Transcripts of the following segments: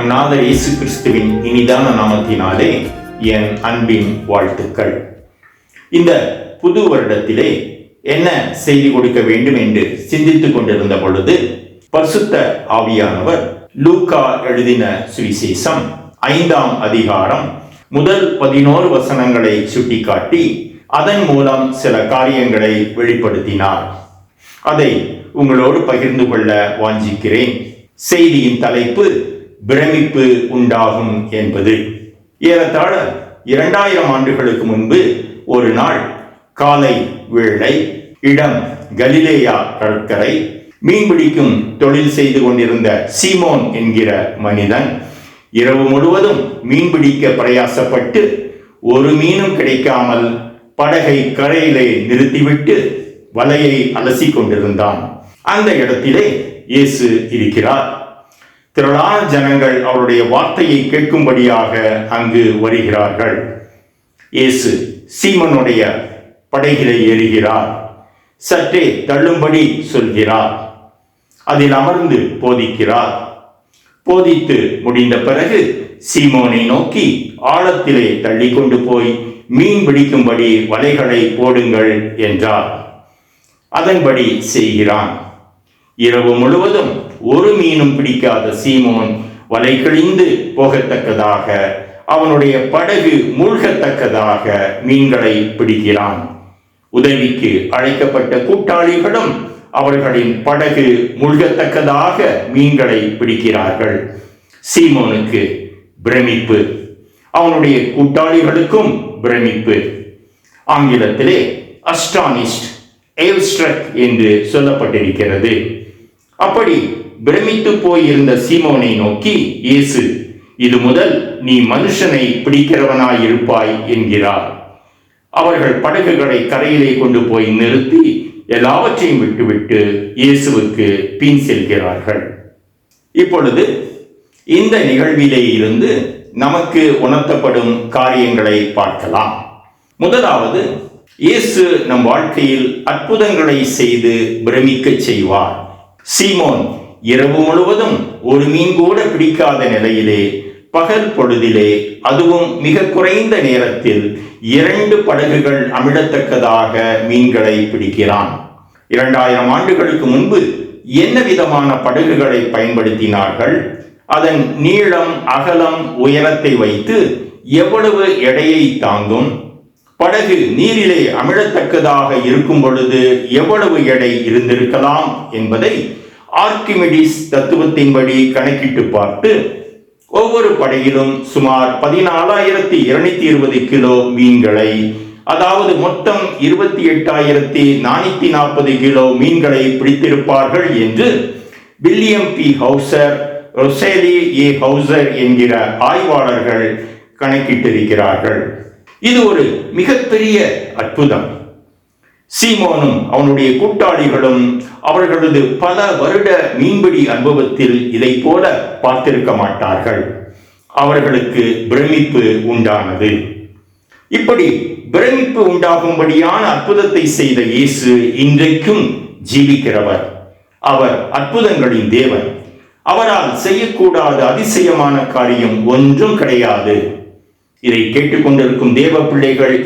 நம் நாதர் இயேசு கிறிஸ்துவின் இனிதான நாமத்தினாலே என் அன்பின் வாழ்த்துக்கள். இந்த புது வருடத்திலே என்ன செய்தி கொடுக்க வேண்டும் என்று சிந்தித்துக் கொண்டிருந்த பொழுது பரிசுத்த ஆவியானவர் லூக்கா எழுதின சுவிசேஷம் 5ஆம் அதிகாரம் முதல் 11 வசனங்களை சுட்டிக்காட்டி அதன் மூலம் சில காரியங்களை வெளிப்படுத்தினார். அதை உங்களோடு பகிர்ந்து கொள்ள வாஞ்சிக்கிறேன். செய்தியின் தலைப்பு பிரமிப்பு உண்டாகும் என்பது. ஏறத்தாழ 2000 ஆண்டுகளுக்கு முன்பு ஒரு நாள் காலை வேளை, இடம் கலிலேயா கடற்கரை, மீன்பிடிக்கும் தொழில் செய்து கொண்டிருந்த சீமோன் என்கிற மனிதன் இரவு முழுவதும் மீன்பிடிக்க பிரயாசப்பட்டு ஒரு மீனும் கிடைக்காமல் படகை கரையிலே நிறுத்திவிட்டு வலையை அலசி கொண்டிருந்தான். அந்த இடத்திலே இயேசு இருக்கிறார். திரளான ஜனங்கள் அவருடைய வார்த்தையை கேட்கும்படியாக அங்கு வருகிறார்கள். இயேசு சீமோனுடைய படகிலே ஏறுகிறார். சற்றே தள்ளும்படி சொல்கிறார். அதில் அமர்ந்து போதிக்கிறார். போதித்து முடிந்த பிறகு சீமோனை நோக்கி ஆழத்திலே தள்ளி கொண்டு போய் மீன் பிடிக்கும்படி வலைகளை போடுங்கள் என்றார். அதன்படி செய்கிறான். இரவு முழுவதும் ஒரு மீனும் பிடிக்காத சீமோன் வலை கிழிந்து போகத்தக்கதாக, அவனுடைய படகு மூழ்கத்தக்கதாக மீன்களை பிடிக்கிறான். உதவிக்கு அழைக்கப்பட்ட கூட்டாளிகளும் அவர்களின் படகு மூழ்கத்தக்கதாக மீன்களை பிடிக்கிறார்கள். சீமோனுக்கு பிரமிப்பு, அவனுடைய கூட்டாளிகளுக்கும் பிரமிப்பு. ஆங்கிலத்திலே அஸ்டானிஷ்ட், ஏவ்ஸ்ட்ரக் என்று சொல்லப்பட்டிருக்கிறது. அப்படி பிரமித்து போயிருந்த சீமோனை நோக்கி இயேசு, இது முதல் நீ மனுஷனை பிடிக்கிறவனாயிருப்பாய் என்கிறார். அவர்கள் படகுகளை கரையிலே கொண்டு போய் நிறுத்தி எல்லாவற்றையும் விட்டுவிட்டு இயேசுவுக்கு பின் செல்கிறார்கள். இப்பொழுது இந்த நிகழ்விலே இருந்து நமக்கு உணர்த்தப்படும் காரியங்களை பார்க்கலாம். முதலாவது, இயேசு நம் வாழ்க்கையில் அற்புதங்களை செய்து பிரமிக்க செய்வார். சீமோன் இரவு முழுவதும் ஒரு மீன் கூட பிடிக்காத நிலையிலே பகல் பொழுதிலே, அதுவும் மிக குறைந்த நேரத்தில் 2 படகுகள் அமிழத்தக்கதாக மீன்களை பிடிக்கிறான். 2000 ஆண்டுகளுக்கு முன்பு என்ன விதமான படகுகளை பயன்படுத்தினார்கள், அதன் நீளம், அகலம், உயரத்தை வைத்து எவ்வளவு எடையை தாங்கும், படகு நீரிலே அமிழத்தக்கதாக இருக்கும் பொழுது எவ்வளவு எடை இருந்திருக்கலாம் என்பதை ஆர்க்கிமிடிஸ் தத்துவத்தின்படி கணக்கிட்டு பார்த்து ஒவ்வொரு படகிலும் சுமார் 14,220 கிலோ மீன்களை, அதாவது மொத்தம் 28,440 கிலோ மீன்களை பிடித்திருப்பார்கள் என்று வில்லியம் பி ஹவுசர், ரொசேலி ஏ ஹவுசர் என்கிற ஆய்வாளர்கள் கணக்கிட்டிருக்கிறார்கள். இது ஒரு மிகப்பெரிய அற்புதம். சீமோனும் அவனுடைய கூட்டாளிகளும் அவர்களது பல வருட மீன்பிடி அனுபவத்தில் இதை போல பார்த்திருக்க மாட்டார்கள். அவர்களுக்கு பிரமிப்பு உண்டானது. இப்படி பிரமிப்பு உண்டாகும்படியான அற்புதத்தை செய்த இயேசு இன்றைக்கும் ஜீவிக்கிறவர். அவர் அற்புதங்களின் தேவன். அவரால் செய்யக்கூடாத அதிசயமான காரியம் ஒன்றும் கிடையாது. இதை கேட்டுக்கொண்டிருக்கும் தேவ பிள்ளைகள்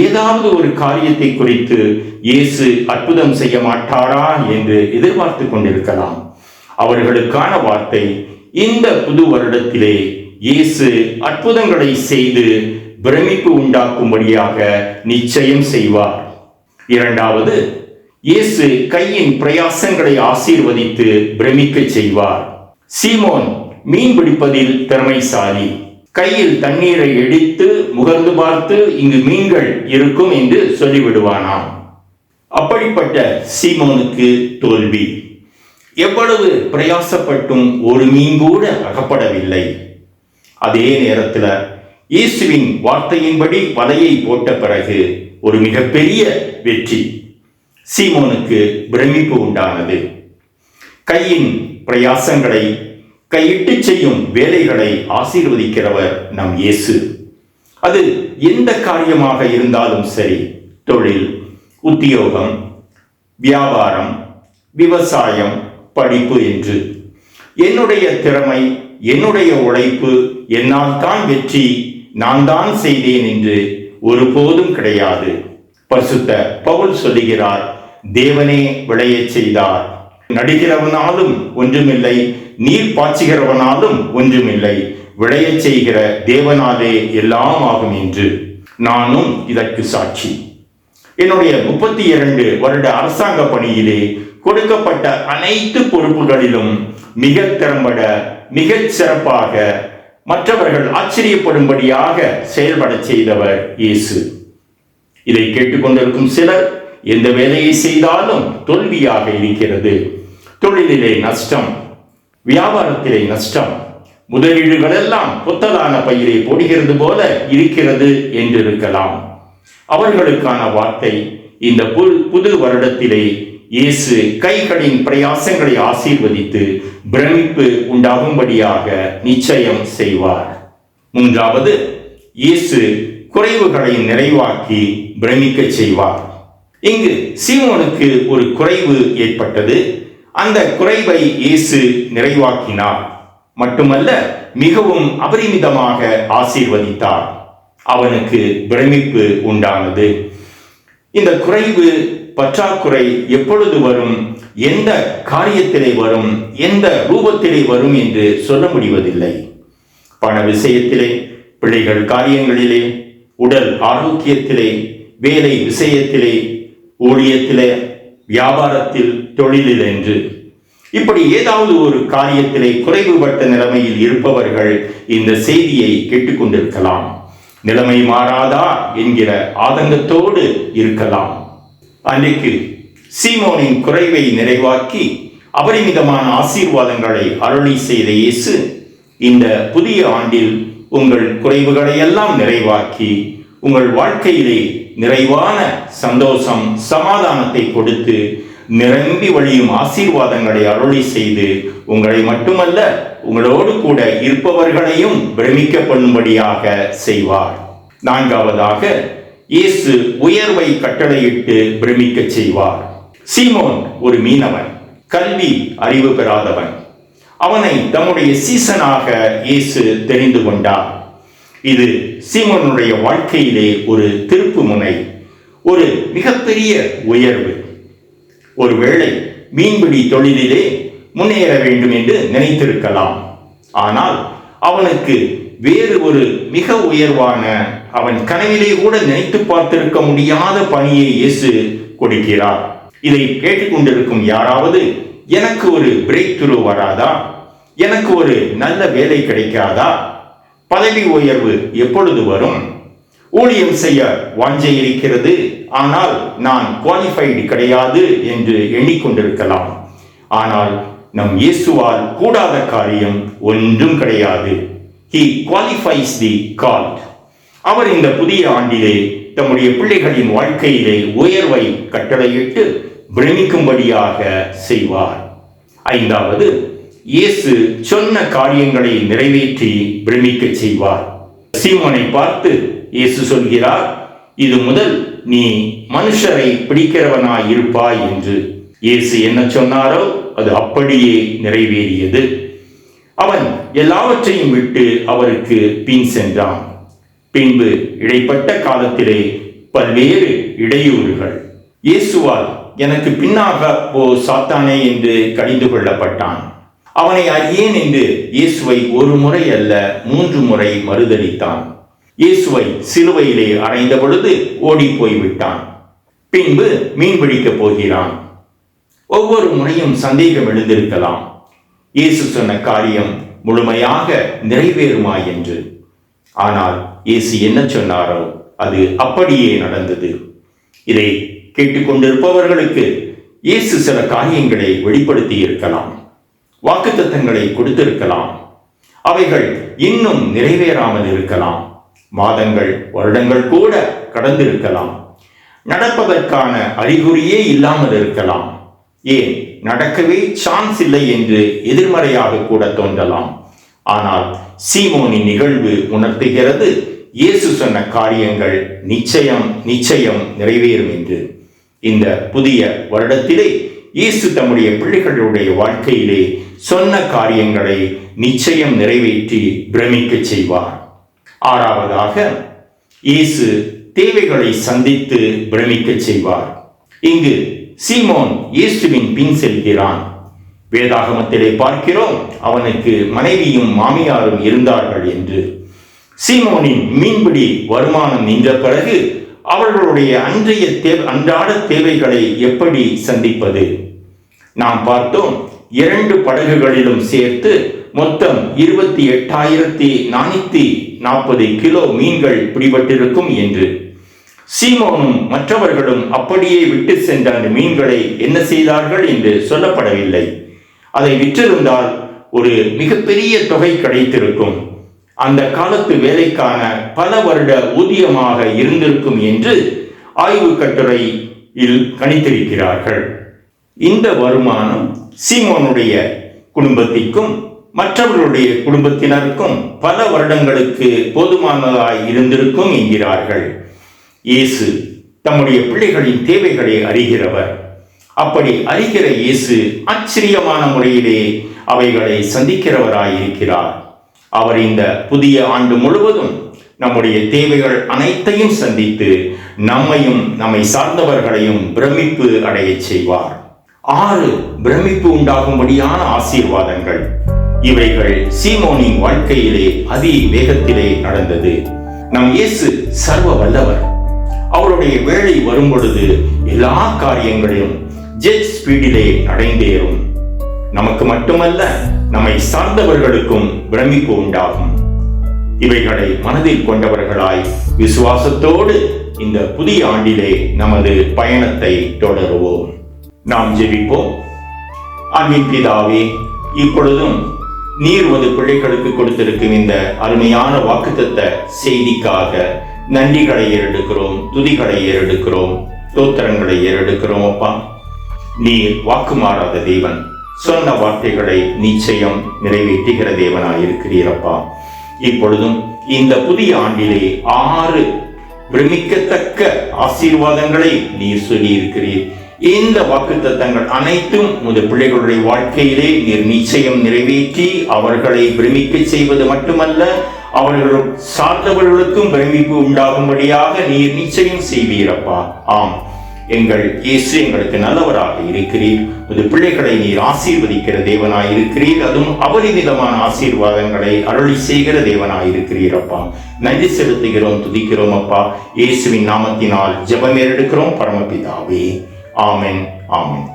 ஏதாவது ஒரு காரியத்தை குறித்து இயேசு அற்புதம் செய்ய மாட்டாரா என்று எதிர்பார்த்து கொண்டிருக்கலாம். அவர்களுக்கான வார்த்தை, இந்த புது வருடத்திலே இயேசு அற்புதங்களை செய்து பிரமிப்பு உண்டாக்கும்படியாக நிச்சயம் செய்வார். இரண்டாவது, இயேசு கையின் பிரயாசங்களை ஆசீர்வதித்து பிரமிக்க செய்வார். சீமோன் மீன் பிடிப்பதில் திறமைசாலி. கையில் தண்ணீரை எடுத்து முகர்ந்து பார்த்து இங்கு மீன்கள் இருக்கும் என்று சொல்லிவிடுவானாம். அப்படிப்பட்ட சீமோனுக்கு தோல்வி. எவ்வளவு பிரயாசப்பட்டும் ஒரு மீன் கூட அகப்படவில்லை. அதே நேரத்தில் இயேசுவின் வார்த்தையின்படி வலையை போட்ட பிறகு ஒரு மிகப்பெரிய வெற்றி. சீமோனுக்கு பிரமிப்பு உண்டானது. கையின் பிரயாசங்களை, கையிட்டு செய்யும் வேலைகளை ஆசீர்வதிக்கிறவர் நம் இயேசு. அது எந்த காரியமாக இருந்தாலும் சரி, தொழில், உத்தியோகம், வியாபாரம், விவசாயம், படிப்பு என்று என்னுடைய திறமை, என்னுடைய உழைப்பு, என்னால் தான் வெற்றி, நான் தான் செய்தேன் என்று ஒருபோதும் கிடையாது. பரிசுத்த பவுல் சொல்லுகிறார், தேவனே விளையச் செய்தார். நடுகிறவனாலும் ஒன்றுமில்லை, நீர் பாய்ச்சுகிறவனாலும் ஒன்றுமில்லை, விளையச் செய்கிற தேவனாலே எல்லாம் ஆகும் என்று. நானும் இதற்கு சாட்சி. என்னுடைய 32 வருட அரசாங்க பணியிலே கொடுக்கப்பட்ட அனைத்து பொறுப்புகளிலும் மிக திறம்பட, மிகச் சிறப்பாக, மற்றவர்கள் ஆச்சரியப்படும்படியாக செயல்பட செய்தவர் இயேசு. இதை கேட்டுக்கொண்டிருக்கும் சிலர், எந்த வேலையை செய்தாலும் தோல்வியாக இருக்கிறது, தொழிலிலே நஷ்டம், வியாபாரத்திலே நஷ்டம், முதலீடுகள் எல்லாம் புத்தலான பயிரை போடுகிறது போல இருக்கிறது என்றிருக்கலாம். அவர்களுக்கான வார்த்தை, இந்த புது வருடத்திலே இயேசு கைகளின் பிரயாசங்களை ஆசீர்வதித்து பிரமிப்பு உண்டாகும்படியாக நிச்சயம் செய்வார். மூன்றாவது, இயேசு குறைவுகளை நிறைவாக்கி பிரமிக்க செய்வார். இங்கு சீமோனுக்கு ஒரு குறைவு ஏற்பட்டது. அந்த குறைவை இயேசு நிறைவாக்கினார். மட்டுமல்ல, மிகவும் அபரிமிதமாக ஆசீர்வதித்தார். அவனுக்கு பிரமிப்பு உண்டானது. இந்த குறைவு, பற்றாக்குறை எப்பொழுது வரும், எந்த காரியத்திலே வரும், எந்த ரூபத்திலே வரும் என்று சொல்ல முடிவதில்லை. பண விஷயத்திலே, பிள்ளைகள் காரியங்களிலே, உடல் ஆரோக்கியத்திலே, வேலை விஷயத்திலே, ஊழியத்திலே, வியாபாரத்தில், தொழிலில் என்று இப்படி ஏதாவது ஒரு காரியத்திலே குறைவுபட்ட நிலைமையில் இருப்பவர்கள் இந்த செய்தியை கேட்டுக்கொண்டிருக்கலாம். நிலைமை மாறாதா என்கிற ஆதங்கத்தோடு இருக்கலாம். அன்றைக்கு சீமோனின் குறைவை நிறைவாக்கி அபரிமிதமான ஆசீர்வாதங்களை அருளி செய்த இயேசு, இந்த புதிய ஆண்டில் உங்கள் குறைவுகளை எல்லாம் நிறைவாக்கி உங்கள் வாழ்க்கையிலே நிறைவான சந்தோஷம், சமாதானத்தை கொடுத்து நிரம்பி வழியும் ஆசீர்வாதங்களை அருளி செய்து உங்களை மட்டுமல்ல, உங்களோடு கூட இருப்பவர்களையும் பிரமிக்க பண்ணும்படியாக செய்வார். நான்காவதாக, இயேசு உயர்வை கட்டளையிட்டு பிரமிக்க செய்வார். சீமோன் ஒரு மீனவன், கல்வி அறிவு பெறாதவன். அவனை தம்முடைய சீசனாக இயேசு தெரிந்து கொண்டார். இது சீமோனுடைய வாழ்க்கையிலே ஒரு திருப்பு முனை, ஒரு மிகப்பெரிய உயர்வு. ஒருவேளை மீன்பிடி தொழிலிலே முன்னேற வேண்டும் என்று நினைத்திருக்கலாம். ஆனால் அவனுக்கு வேறு ஒரு மிக உயர்வான, அவன் கனவிலே கூட நினைத்து பார்த்திருக்க முடியாத பணியை இயேசு கொடுக்கிறார். இதை கேட்டுக்கொண்டிருக்கும் யாராவது, எனக்கு ஒரு பிரேக் த்ரூ வராதா, எனக்கு ஒரு நல்ல வேலை கிடைக்காதா, பதவி உயர்வு எப்பொழுது வரும், ஊழியம் செய்ய வாஞ்சை இருக்கிறது, ஆனால் நான் குவாலிஃபைடு கிடையாது என்று எண்ணிக்கொண்டிருக்கலாம். ஆனால் நம் இயேசுவால் கூடாத காரியம் ஒன்றும் கிடையாது. He qualifies the called. அவர் இந்த புதிய ஆண்டிலே தம்முடைய பிள்ளைகளின் வாழ்க்கையிலே உயர்வை கட்டளையிட்டு பிரமிக்கும்படியாக செய்வார். ஐந்தாவது, இயேசு சொன்ன காரியங்களை நிறைவேற்றி பிரமிக்க செய்வார். சீமோனை பார்த்து இயேசு சொல்கிறார், இது முதல் நீ மனுஷரை பிடிக்கிறவனாய் இருப்பாய் என்று. இயேசு என்ன சொன்னாரோ அது அப்படியே நிறைவேறியது. அவன் எல்லாவற்றையும் விட்டு அவருக்கு பின் சென்றான். பின்பு இடைப்பட்ட காலத்திலே பல்வேறு இடையூறுகள். இயேசுவால் எனக்கு பின்னாக போ சாத்தானே என்று கடிந்து கொள்ளப்பட்டான். அவனை அறியேன் என்று இயேசுவை ஒரு முறை அல்ல 3 முறை மறுதலித்தான். இயேசுவை சிலுவையிலே அறைந்த பொழுது ஓடி போய்விட்டான். பின்பு மீன் பிடிக்கப் போகிறான். ஒவ்வொரு முறையும் சந்தேகம் எழுந்திருக்கலாம், இயேசு சொன்ன காரியம் முழுமையாக நிறைவேறுமா என்று. ஆனால் இயேசு என்ன சொன்னாரோ அது அப்படியே நடந்தது. இதை கேட்டுக்கொண்டிருப்பவர்களுக்கு இயேசு சில காரியங்களை வெளிப்படுத்தி இருக்கலாம், வாக்குத்தத்தங்களை கொடுத்திருக்கலாம். அவைகள் இன்னும் நிறைவேறாமல் இருக்கலாம். மாதங்கள், வருடங்கள் கூட கடந்திருக்கலாம். நடப்பதற்கான அறிகுறியே இல்லாமல் இருக்கலாம். ஏன், நடக்கவே சான்ஸ் இல்லை என்று எதிர்மறையாக கூட தோன்றலாம். ஆனால் சீமோனின் நிகழ்வு உணர்த்துகிறது, இயேசு சொன்ன காரியங்கள் நிச்சயம் நிச்சயம் நிறைவேறும் என்று. இந்த புதிய வருடத்திலே இயேசு தம்முடைய பிள்ளைகளுடைய வாழ்க்கையிலே சொன்ன காரியங்களை நிச்சயம் நிறைவேற்றி பிரமிக்க செய்வார். ஆறாவதாக, இயேசு தேவைகளை சந்தித்து பிரமிக்க செய்வார். இங்கு சீமோன் இயேசுவின் பின் செல்கிறான். வேதாகமத்திலே பார்க்கிறோம், அவனுக்கு மனைவியும் மாமியாரும் இருந்தார்கள் என்று. சீமோனின் மீன்பிடி வருமானம் நின்ற பிறகு அவர்களுடைய அன்றாட தேவைகளை எப்படி சந்திப்பது? நாம் பார்த்தோம், 2 படகுகளிலும் சேர்த்து மொத்தம் 28,440 கிலோ மீன்கள் பிடிபட்டிருக்கும் என்று. சீமோனும் மற்றவர்களும் அப்படியே விட்டு சென்ற அந்த மீன்களை என்ன செய்தார்கள் என்று சொல்லப்படவில்லை. அதை விற்றிருந்தால் ஒரு மிகப்பெரிய தொகை கிடைத்திருக்கும். அந்த காலத்து வேலைக்கான பல வருட ஊதியமாக இருந்திருக்கும் என்று ஆய்வு கட்டுரையில் கணித்திருக்கிறார்கள். இந்த வருமானம் சீமோனுடைய குடும்பத்திற்கும் மற்றவர்களுடைய குடும்பத்தினருக்கும் பல வருடங்களுக்கு போதுமானதாய் இருந்திருக்கும் என்கிறார்கள். இயேசு தம்முடைய பிள்ளைகளின் தேவைகளை அறிகிறவர். அப்படி அறிகிற இயேசு ஆச்சரியமான முறையிலே அவைகளை சந்திக்கிறவராயிருக்கிறார். அவர் இந்த புதிய ஆண்டு முழுவதும் நம்முடைய தேவைகள் அனைத்தையும் சந்தித்து நம்மையும் நம்மை சார்ந்தவர்களையும் பிரமிப்பு அடைய செய்வார். 6 பிரமிப்பு உண்டாகும்படியான ஆசீர்வாதங்கள். இவைகள் சீமோனின் வாழ்க்கையிலே அதி வேகத்திலே நடந்தது. நம் இயேசு சர்வ வல்லவர். அவருடைய வேலை வரும் பொழுது எல்லா காரியங்களையும் ஜெட் ஸ்பீடிலே நடந்தேறும். நமக்கு மட்டுமல்ல, நம்மை சார்ந்தவர்களுக்கும் பிரமிப்பு உண்டாகும். இவைகளை மனதில் கொண்டவர்களாய் விசுவாசத்தோடு இந்த புதிய ஆண்டிலே நமது பயணத்தை தொடருவோம். நாம் ஜெபிப்போம். அன்பின் பிதாவே, இப்பொழுதும் நீர் உமது பிள்ளைகளுக்கு கொடுத்திருக்கும் இந்த அருமையான வாக்குத்தத்த செய்திக்காக நன்றிகளை ஏறெடுக்கிறோம், துதிகளை ஏறெடுக்கிறோம், தோத்திரங்களை ஏறெடுக்கிறோம். அப்பா, நீர் வாக்கு மாறாத தேவன். சொன்ன வார்த்தைகளை நிச்சயம் நிறைவேற்றுகிற தேவனாயிருக்கிறீரப்பா. இப்பொழுதும் இந்த புதிய ஆண்டிலே 6 பிரமிக்கத்தக்க ஆசீர்வாதங்களை நீர் சொல்லி இருக்கிறீர். இந்த வாக்குத்தத்தங்கள் அனைத்தும் உமது பிள்ளைகளுடைய வாழ்க்கையிலே நீர் நிச்சயம் நிறைவேற்றி அவர்களை பிரமிக்க செய்வது மட்டுமல்ல, அவர்கள் சார்ந்தவர்களுக்கும் பிரமிப்பு உண்டாகும்படியாக நீர் நிச்சயம் செய்வீரப்பா. ஆம், எங்கள் இயேசு எங்களுக்கு நல்லவராக இருக்கிறீர். உமது பிள்ளைகளை நீர் ஆசீர்வதிக்கிற தேவனாய் இருக்கிறீர். அதுவும் அபரிமிதமான ஆசீர்வாதங்களை அருளி செய்கிற தேவனாய் இருக்கிறீரப்பா. நன்றி செலுத்துகிறோம், துதிக்கிறோம் அப்பா. இயேசுவின் நாமத்தினால் ஜெபம் ஏறெடுக்கிறோம் பரமபிதாவே. ஆமென், ஆமென்.